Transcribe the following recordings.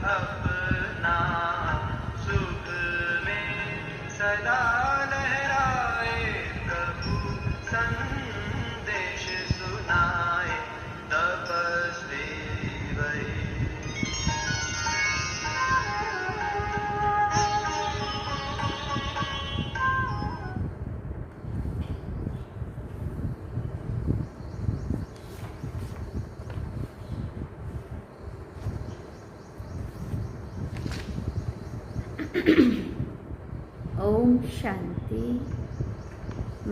अपना सुख में सदा लहराए, प्रभु संदेश सुनाए, तपस्वी वही। ओम शांति।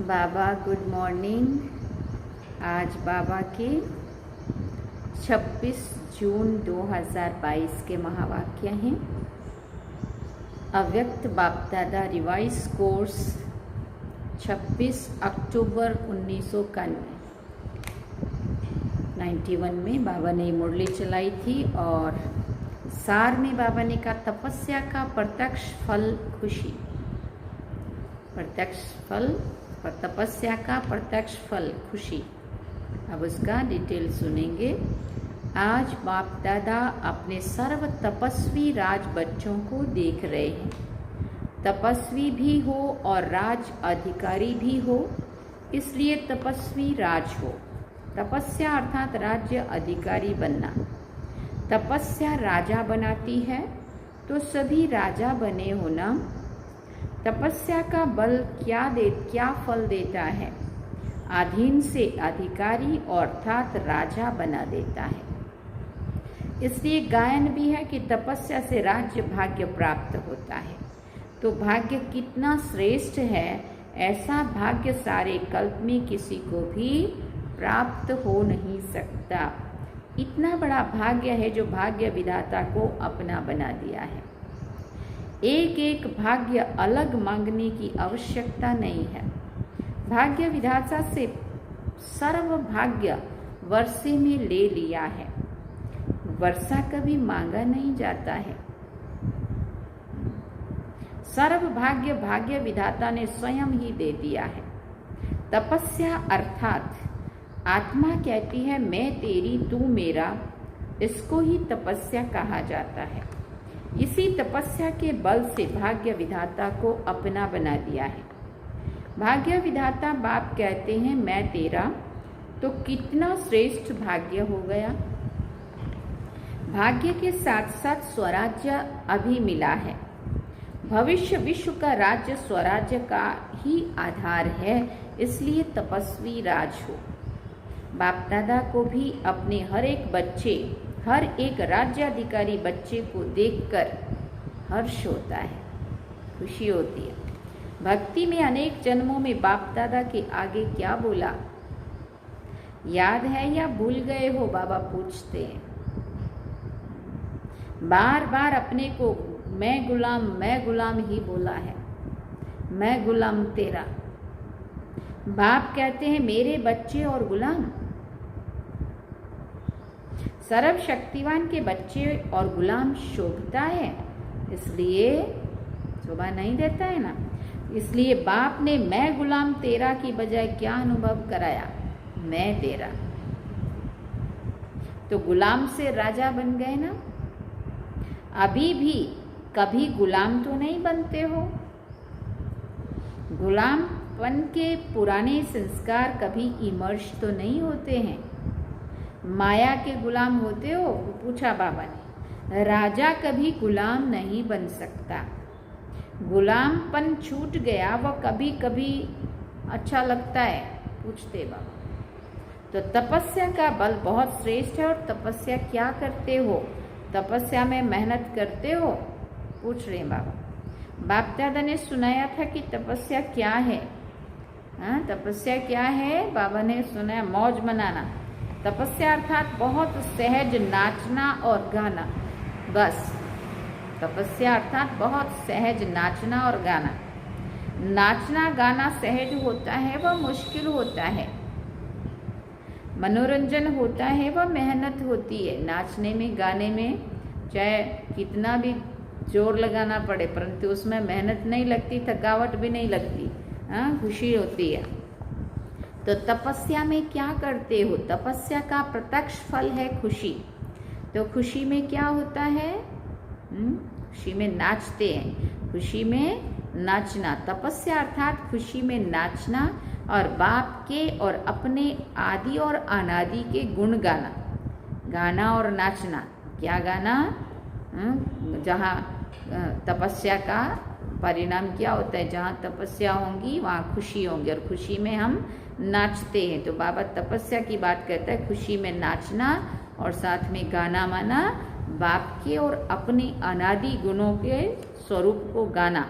बाबा गुड मॉर्निंग। आज बाबा के 26 जून 2022 के महावाक्य हैं। अव्यक्त बाप दादा रिवाइज कोर्स 26 अक्टूबर 1991 में बाबा ने मुरली चलाई थी और सार में बाबा ने कहा तपस्या का प्रत्यक्ष फल खुशी। प्रत्यक्ष फल और तपस्या का प्रत्यक्ष फल खुशी। अब उसका डिटेल सुनेंगे। आज बाप दादा अपने सर्व तपस्वी राज बच्चों को देख रहे हैं। तपस्वी भी हो और राज अधिकारी भी हो, इसलिए तपस्वी राज हो। तपस्या अर्थात राज्य अधिकारी बनना। तपस्या राजा बनाती है, तो सभी राजा बने होना। तपस्या का बल क्या फल देता है? अधीन से अधिकारी अर्थात राजा बना देता है। इसलिए गायन भी है कि तपस्या से राज्य भाग्य प्राप्त होता है। तो भाग्य कितना श्रेष्ठ है, ऐसा भाग्य सारे कल्प में किसी को भी प्राप्त हो नहीं सकता। इतना बड़ा भाग्य है जो भाग्य विधाता को अपना बना दिया है। एक एक भाग्य अलग मांगने की आवश्यकता नहीं है। भाग्य विधाता से सर्व भाग्य वर्षे में ले लिया है। वर्षा कभी मांगा नहीं जाता है। सर्व भाग्य भाग्य विधाता ने स्वयं ही दे दिया है। तपस्या अर्थात आत्मा कहती है मैं तेरी तू मेरा, इसको ही तपस्या कहा जाता है। इसी तपस्या के बल से भाग्य विधाता को अपना बना दिया है। भाग्य विधाता बाप कहते हैं मैं तेरा, तो कितना श्रेष्ठ भाग्य हो गया। भाग्य के साथ साथ स्वराज्य अभी मिला है। भविष्य विश्व का राज्य स्वराज्य का ही आधार है, इसलिए तपस्वी राज हो। बाप दादा को भी अपने हर एक राज्याधिकारी बच्चे को देखकर हर्ष होता है, खुशी होती है। भक्ति में अनेक जन्मों में बाप दादा के आगे क्या बोला याद है या भूल गए हो? बाबा पूछते हैं। बार बार अपने को मैं गुलाम ही बोला है। मैं गुलाम तेरा। बाप कहते हैं मेरे बच्चे और गुलाम। सर्वशक्तिवान के बच्चे और गुलाम शोभता है, इसलिए शोभा नहीं देता है ना। इसलिए बाप ने मैं गुलाम तेरा की बजाय क्या अनुभव कराया? मैं तेरा। तो गुलाम से राजा बन गए ना। अभी भी कभी गुलाम तो नहीं बनते हो। गुलामपन के पुराने संस्कार कभी इमर्ज तो नहीं होते हैं। माया के गुलाम होते हो? पूछा बाबा ने। राजा कभी गुलाम नहीं बन सकता। गुलामपन छूट गया, वह कभी कभी अच्छा लगता है, पूछते बाबा। तो तपस्या का बल बहुत श्रेष्ठ है। और तपस्या क्या करते हो? तपस्या में मेहनत करते हो? पूछ रहे बाबा। बाप दादा ने सुनाया था कि तपस्या क्या है। हाँ, तपस्या क्या है? बाबा ने सुनाया मौज मनाना। तपस्या अर्थात बहुत सहज नाचना और गाना। बस तपस्या अर्थात बहुत सहज नाचना और गाना। नाचना गाना सहज होता है, वह मुश्किल होता है। मनोरंजन होता है, वह मेहनत होती है। नाचने में गाने में चाहे कितना भी जोर लगाना पड़े, परंतु उसमें मेहनत नहीं लगती, थकावट भी नहीं लगती। हाँ, खुशी होती है। तो तपस्या में क्या करते हो? तपस्या का प्रत्यक्ष फल है खुशी। तो खुशी में क्या होता है? खुशी में नाचते हैं, खुशी में नाचना। तपस्या अर्थात खुशी में नाचना और बाप के और अपने आदि और अनादि के गुण गाना। गाना और नाचना, क्या गाना? जहाँ तपस्या का परिणाम क्या होता है? जहाँ तपस्या होंगी वहाँ खुशी होंगी और खुशी में हम नाचते हैं। तो बाबा तपस्या की बात करता है, खुशी में नाचना और साथ में गाना माना, बाप के और अपने अनादि गुणों के स्वरूप को गाना।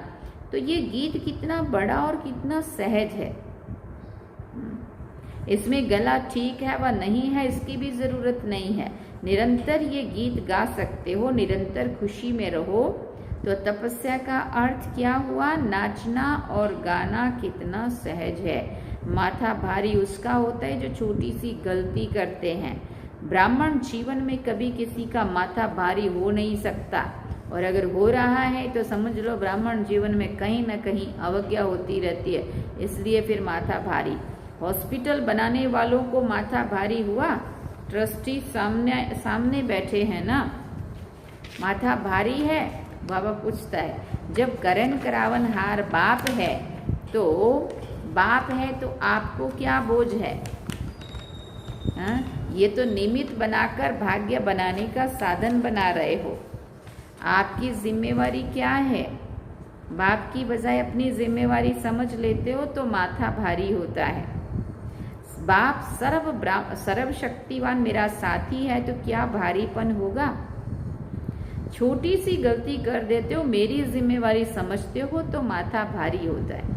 तो ये गीत कितना बड़ा और कितना सहज है। इसमें गला ठीक है व नहीं है इसकी भी ज़रूरत नहीं है। निरंतर ये गीत गा सकते हो, निरंतर खुशी में रहो। तो तपस्या का अर्थ क्या हुआ? नाचना और गाना कितना सहज है। माथा भारी उसका होता है जो छोटी सी गलती करते हैं। ब्राह्मण जीवन में कभी किसी का माथा भारी हो नहीं सकता, और अगर हो रहा है तो समझ लो ब्राह्मण जीवन में कहीं न कहीं अवज्ञा होती रहती है, इसलिए फिर माथा भारी। हॉस्पिटल बनाने वालों को माथा भारी हुआ, ट्रस्टी सामने बैठे हैं ना, माथा भारी है। बाबा पूछता है, जब करण करावनहार बाप है तो आपको क्या बोझ है? हाँ, ये तो निमित्त बनाकर भाग्य बनाने का साधन बना रहे हो। आपकी जिम्मेवारी क्या है? बाप की बजाय अपनी जिम्मेवारी समझ लेते हो तो माथा भारी होता है। बाप सर्वशक्तिवान मेरा साथी है तो क्या भारीपन होगा? छोटी सी गलती कर देते हो, मेरी जिम्मेवारी समझते हो तो माथा भारी होता है।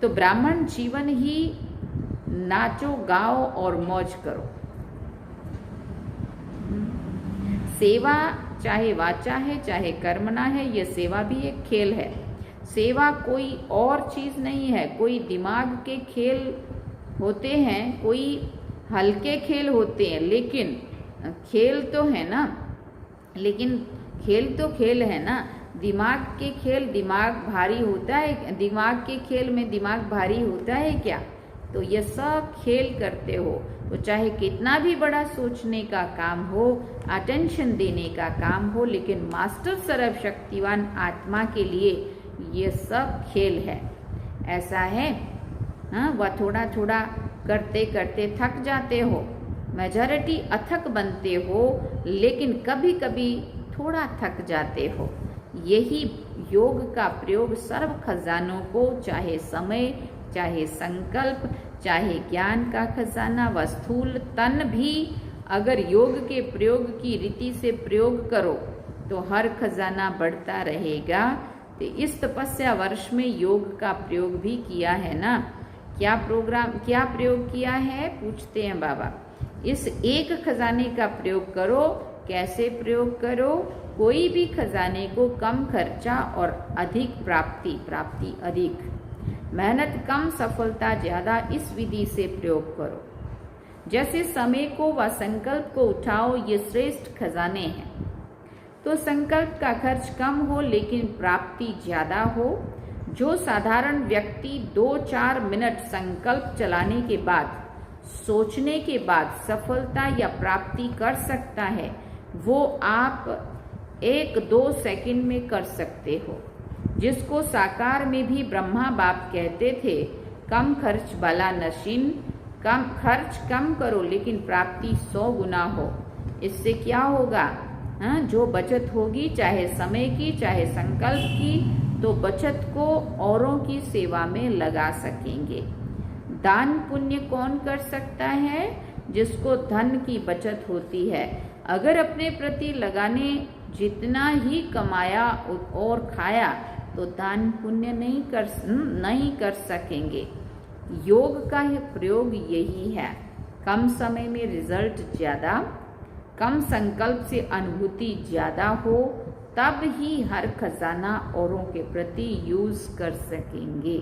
तो ब्राह्मण जीवन ही नाचो, गाओ और मौज करो। सेवा चाहे वाचा है चाहे कर्मणा है, यह सेवा भी एक खेल है। सेवा कोई और चीज नहीं है। कोई दिमाग के खेल होते हैं, कोई हल्के खेल होते हैं, लेकिन खेल तो है ना, लेकिन खेल तो खेल है ना। दिमाग के खेल दिमाग भारी होता है, दिमाग के खेल में दिमाग भारी होता है क्या? तो ये सब खेल करते हो, तो चाहे कितना भी बड़ा सोचने का काम हो, अटेंशन देने का काम हो, लेकिन मास्टर सर्वशक्तिवान आत्मा के लिए ये सब खेल है। ऐसा है, हाँ, वह थोड़ा थोड़ा करते करते थक जाते हो, मेजॉरिटी अथक बनते हो, लेकिन कभी कभी थोड़ा थक जाते हो। यही योग का प्रयोग सर्व खजानों को, चाहे समय, चाहे संकल्प, चाहे ज्ञान का खजाना व स्थूल तन भी, अगर योग के प्रयोग की रीति से प्रयोग करो तो हर खजाना बढ़ता रहेगा। तो इस तपस्या वर्ष में योग का प्रयोग भी किया है ना। क्या प्रयोग किया है? पूछते हैं बाबा। इस एक खजाने का प्रयोग करो। कैसे प्रयोग करो? कोई भी खजाने को कम खर्चा और अधिक प्राप्ति अधिक, मेहनत कम सफलता ज्यादा, इस विधि से प्रयोग करो। जैसे समय को व संकल्प को उठाओ, ये श्रेष्ठ खजाने हैं। तो संकल्प का खर्च कम हो लेकिन प्राप्ति ज्यादा हो। जो साधारण व्यक्ति 2-4 मिनट संकल्प चलाने के बाद, सोचने के बाद सफलता या प्राप्ति कर सकता है, वो आप 1-2 सेकंड में कर सकते हो। जिसको साकार में भी ब्रह्मा बाप कहते थे, कम खर्च वाला नशीन, कम खर्च कम करो लेकिन प्राप्ति 100 गुना हो। इससे क्या होगा? हाँ, जो बचत होगी, चाहे समय की चाहे संकल्प की, तो बचत को औरों की सेवा में लगा सकेंगे। दान पुण्य कौन कर सकता है? जिसको धन की बचत होती है। अगर अपने प्रति लगाने जितना ही कमाया और खाया तो दान पुण्य नहीं कर सकेंगे। योग का प्रयोग यही है। कम समय में रिजल्ट ज्यादा, कम संकल्प से अनुभूति ज्यादा हो, तब ही हर खजाना औरों के प्रति यूज कर सकेंगे।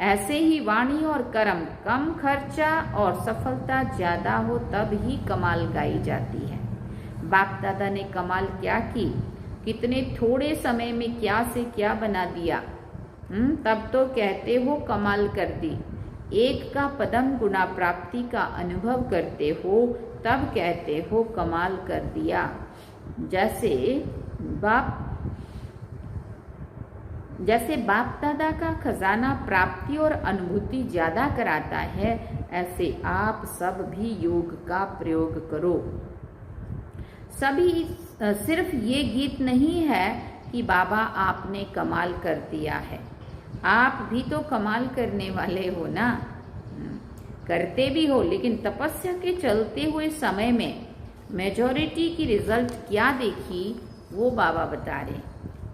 ऐसे ही वाणी और कर्म, कम खर्चा और सफलता ज्यादा हो, तब ही कमाल गाई जाती है। बाप दादा ने कमाल क्या की, कितने थोड़े समय में क्या से क्या बना दिया। तब तो कहते हो कमाल कर दी। एक का पदम गुना प्राप्ति का अनुभव करते हो, तब कहते हो कमाल कर दिया। जैसे बाप दादा का खजाना प्राप्ति और अनुभूति ज्यादा कराता है, ऐसे आप सब भी योग का प्रयोग करो। सिर्फ ये गीत नहीं है कि बाबा आपने कमाल कर दिया है, आप भी तो कमाल करने वाले हो ना, करते भी हो। लेकिन तपस्या के चलते हुए समय में मेजॉरिटी की रिजल्ट क्या देखी वो बाबा बता रहे।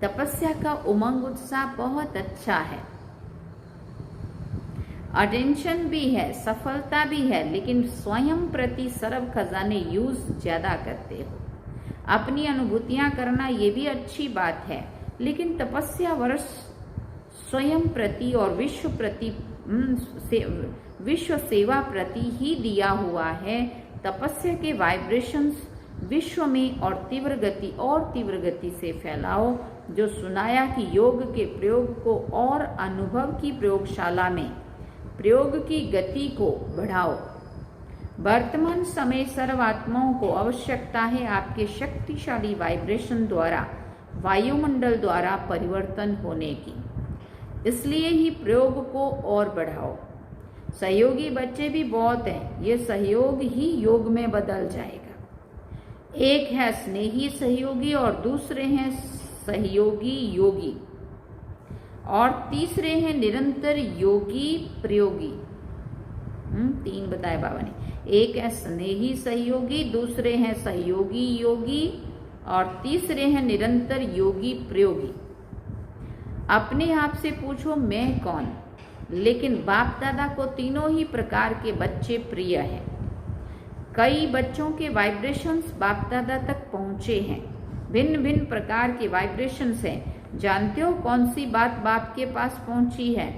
तपस्या का उमंग उत्साह बहुत अच्छा है, अटेंशन भी है, सफलता भी है, लेकिन स्वयं प्रति सर्व खजाने यूज ज्यादा करते हो। अपनी अनुभूतियां करना ये भी अच्छी बात है, लेकिन तपस्या वर्ष स्वयं प्रति और विश्व सेवा प्रति ही दिया हुआ है। तपस्या के वाइब्रेशंस विश्व में और तीव्र गति से फैलाओ। जो सुनाया कि योग के प्रयोग को और अनुभव की प्रयोगशाला में प्रयोग की गति को बढ़ाओ। वर्तमान समय सर्वात्माओं को आवश्यकता है आपके शक्तिशाली वाइब्रेशन द्वारा वायुमंडल द्वारा परिवर्तन होने की, इसलिए ही प्रयोग को और बढ़ाओ। सहयोगी बच्चे भी बहुत हैं, ये सहयोग ही योग में बदल जाएगा। एक है स्नेही सहयोगी और दूसरे हैं सहयोगी योगी और तीसरे हैं निरंतर योगी प्रयोगी। 3 बताए बाबा ने। एक है स्नेही सहयोगी, दूसरे हैं सहयोगी योगी और तीसरे हैं निरंतर योगी प्रयोगी। अपने आप से पूछो मैं कौन? लेकिन बाप दादा को तीनों ही प्रकार के बच्चे प्रिय हैं। कई बच्चों के वाइब्रेशंस बाप दादा तक पहुंचे हैं, भिन्न भिन्न प्रकार के वाइब्रेशंस हैं। जानते हो कौन सी बात बाप के पास पहुंची है?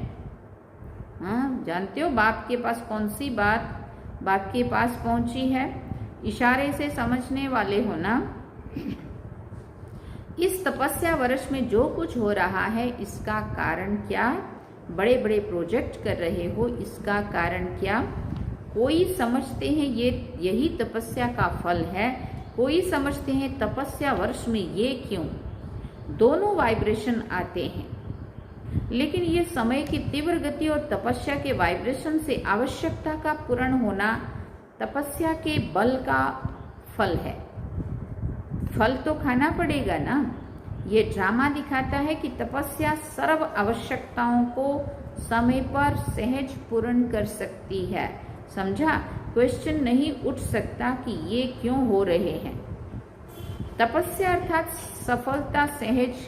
हाँ, जानते हो बाप के पास कौन सी बात बाप के पास पहुंची है? इशारे से समझने वाले हो ना। इस तपस्या वर्ष में जो कुछ हो रहा है इसका कारण क्या? बड़े बड़े प्रोजेक्ट कर रहे हो, इसका कारण क्या? कोई समझते हैं यही तपस्या का फल है, कोई समझते हैं तपस्या वर्ष में ये क्यों। दोनों वाइब्रेशन आते हैं, लेकिन ये समय की तीव्र गति और तपस्या के वाइब्रेशन से आवश्यकता का पूर्ण होना तपस्या के बल का फल है। फल तो खाना पड़ेगा ना। ये ड्रामा दिखाता है कि तपस्या सर्व आवश्यकताओं को समय पर सहज पूर्ण कर सकती है। समझा? क्वेश्चन नहीं उठ सकता कि ये क्यों हो रहे हैं। तपस्या अर्थात सफलता सहज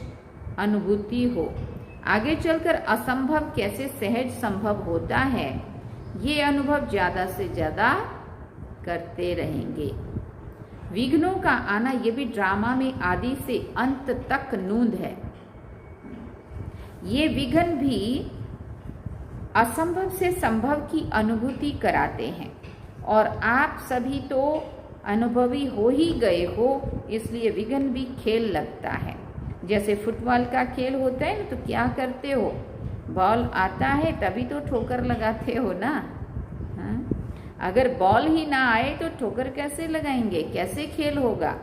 अनुभूति हो। आगे चलकर असंभव कैसे सहज संभव होता है, ये अनुभव ज्यादा से ज्यादा करते रहेंगे। विघ्नों का आना ये भी ड्रामा में आदि से अंत तक नूंद है। ये विघ्न भी असंभव से संभव की अनुभूति कराते हैं और आप सभी तो अनुभवी हो ही गए हो, इसलिए विघ्न भी खेल लगता है। जैसे फुटबॉल का खेल होता है ना, तो क्या करते हो? बॉल आता है तभी तो ठोकर लगाते हो ना। हाँ? अगर बॉल ही ना आए तो ठोकर कैसे लगाएंगे? कैसे खेल होगा?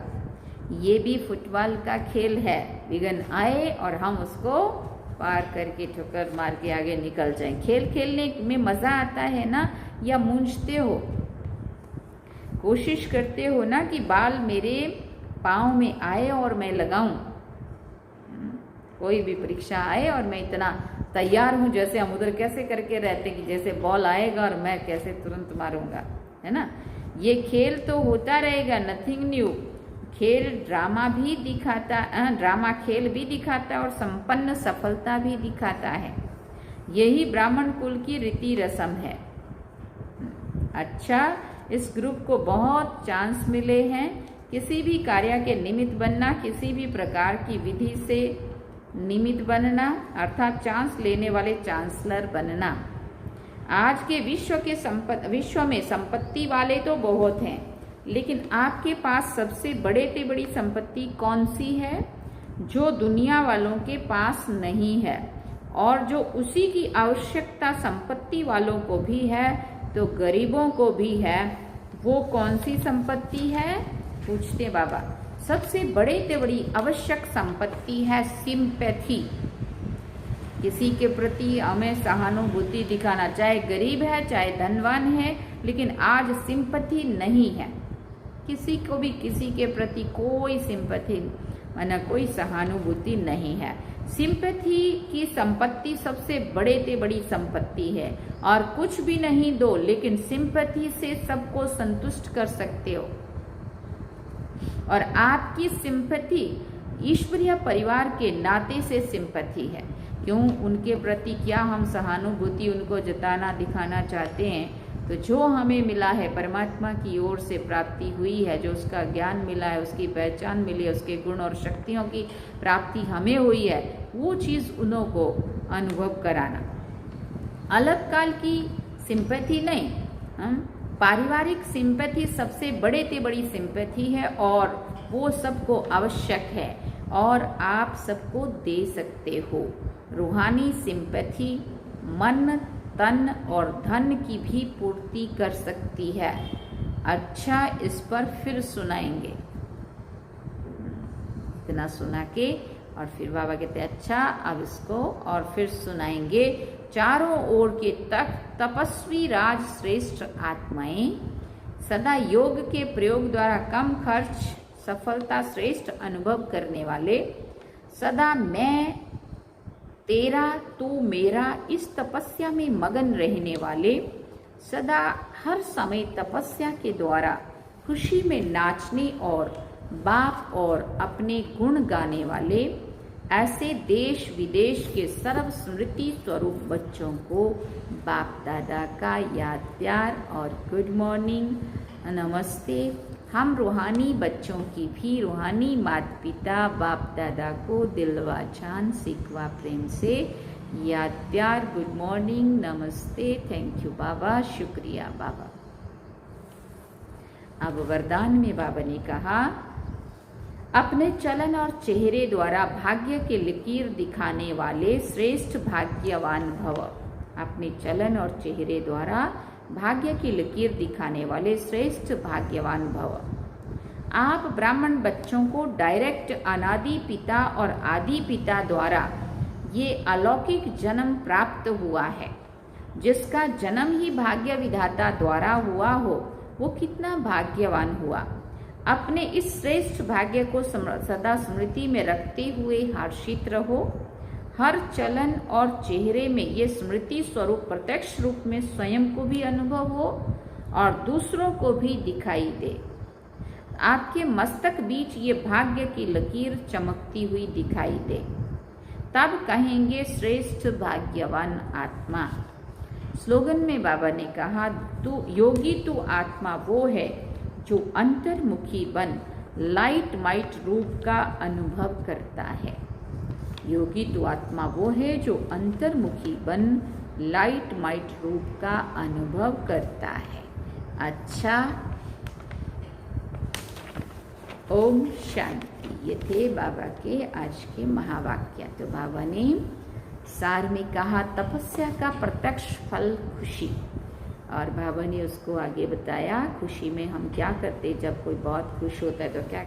ये भी फुटबॉल का खेल है। विघ्न आए और हम उसको पार करके ठोकर मार के आगे निकल जाएं। खेल खेलने में मजा आता है ना, या मूंझते हो? कोशिश करते हो ना कि बाल मेरे पाँव में आए और मैं लगाऊं। कोई भी परीक्षा आए और मैं इतना तैयार हूं, जैसे हम उधर कैसे करके रहते कि जैसे बॉल आएगा और मैं कैसे तुरंत मारूंगा, है ना। ये खेल तो होता रहेगा, नथिंग न्यू। खेल ड्रामा भी दिखाता, ड्रामा खेल भी दिखाता और संपन्न सफलता भी दिखाता है। यही ब्राह्मण कुल की रीति रस्म है। अच्छा, इस ग्रुप को बहुत चांस मिले हैं किसी भी कार्य के निमित्त बनना, किसी भी प्रकार की विधि से निमित्त बनना, अर्थात चांस लेने वाले चांसलर बनना। आज के विश्व में संपत्ति वाले तो बहुत हैं, लेकिन आपके पास सबसे बड़ी संपत्ति कौन सी है? जो दुनिया वालों के पास नहीं है और जो उसी की आवश्यकता संपत्ति वालों को भी है तो गरीबों को भी है। वो कौन सी संपत्ति है, पूछते बाबा। सबसे बड़े से बड़ी आवश्यक संपत्ति है सिंपैथी। किसी के प्रति हमें सहानुभूति दिखाना, चाहे गरीब है चाहे धनवान है, लेकिन आज सिंपैथी नहीं है। किसी को भी किसी के प्रति कोई सिंपैथी माना कोई सहानुभूति नहीं है। सिंपैथी की संपत्ति सबसे बड़े से बड़ी संपत्ति है, और कुछ भी नहीं दो लेकिन सिंपैथी से सबको संतुष्ट कर सकते हो। और आपकी सिंपैथी ईश्वरीय परिवार के नाते से सिंपैथी है। क्यों? उनके प्रति क्या हम सहानुभूति उनको जताना दिखाना चाहते हैं, तो जो हमें मिला है परमात्मा की ओर से प्राप्ति हुई है, जो उसका ज्ञान मिला है, उसकी पहचान मिली है, उसके गुण और शक्तियों की प्राप्ति हमें हुई है, वो चीज़ उन्हों को अनुभव कराना। अलग काल की सिंपैथी नहीं, पारिवारिक सिंपैथी सबसे बड़े से बड़ी सिंपैथी है, और वो सबको आवश्यक है और आप सबको दे सकते हो। रूहानी सिंपैथी मन तन और धन की भी पूर्ति कर सकती है। अच्छा, इस पर फिर सुनाएंगे। इतना सुना के और फिर बाबा कहते हैं अच्छा अब इसको और फिर सुनाएंगे। चारों ओर के तपस्वी राज श्रेष्ठ आत्माएं सदा योग के प्रयोग द्वारा कम खर्च सफलता श्रेष्ठ अनुभव करने वाले, सदा मैं तेरा तू मेरा इस तपस्या में मगन रहने वाले, सदा हर समय तपस्या के द्वारा खुशी में नाचने और बाप और अपने गुण गाने वाले, ऐसे देश विदेश के सर्व स्मृति स्वरूप बच्चों को बाप दादा का याद प्यार और गुड मॉर्निंग, नमस्ते। हम रूहानी बच्चों की भी रूहानी माता पिता बाप दादा को दिलवा जान सिखवा प्रेम से याद प्यार, गुड मॉर्निंग, नमस्ते, थैंक यू बाबा, शुक्रिया बाबा। अब वरदान में बाबा ने कहा, अपने चलन और चेहरे द्वारा भाग्य के लकीर दिखाने वाले श्रेष्ठ भाग्यवान भव। अपने चलन और चेहरे द्वारा भाग्य की लकीर दिखाने वाले श्रेष्ठ भाग्यवान भव। आप ब्राह्मण बच्चों को डायरेक्ट अनादि पिता और आदि पिता द्वारा ये अलौकिक जन्म प्राप्त हुआ है। जिसका जन्म ही भाग्य विधाता द्वारा हुआ हो वो कितना भाग्यवान हुआ। अपने इस श्रेष्ठ भाग्य को सदा स्मृति में रखते हुए हर्षित रहो। हर चलन और चेहरे में ये स्मृति स्वरूप प्रत्यक्ष रूप में स्वयं को भी अनुभव हो और दूसरों को भी दिखाई दे। आपके मस्तक बीच ये भाग्य की लकीर चमकती हुई दिखाई दे, तब कहेंगे श्रेष्ठ भाग्यवान आत्मा। स्लोगन में बाबा ने कहा, तू योगी तू आत्मा वो है जो अंतर्मुखी बन लाइट माइट रूप का अनुभव करता है। योगी तो आत्मा वो है जो अंतर्मुखी बन लाइट माइट रूप का अनुभव करता है। अच्छा, ओम शांति। ये थे बाबा के आज के महावाक्य। तो बाबा ने सार में कहा तपस्या का प्रत्यक्ष फल खुशी, और बाबा ने उसको आगे बताया खुशी में हम क्या करते, जब कोई बहुत खुश होता है तो क्या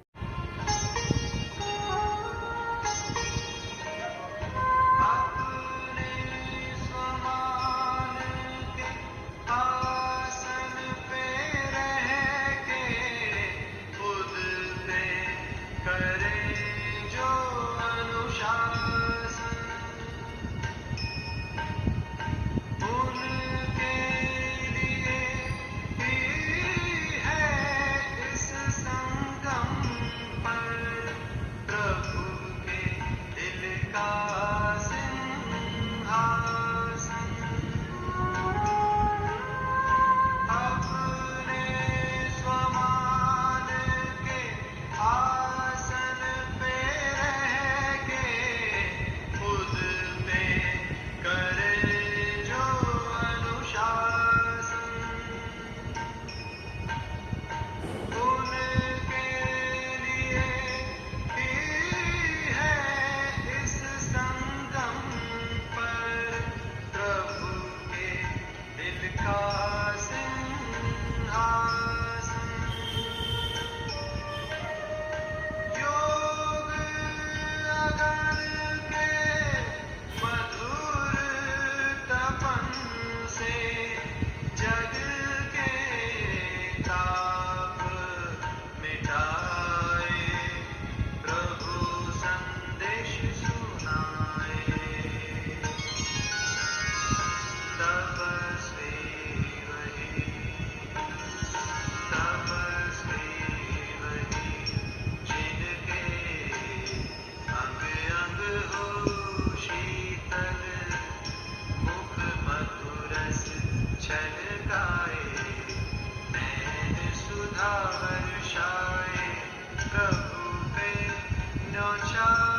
सुधा वर्षाए प्रभु पे न्योछावर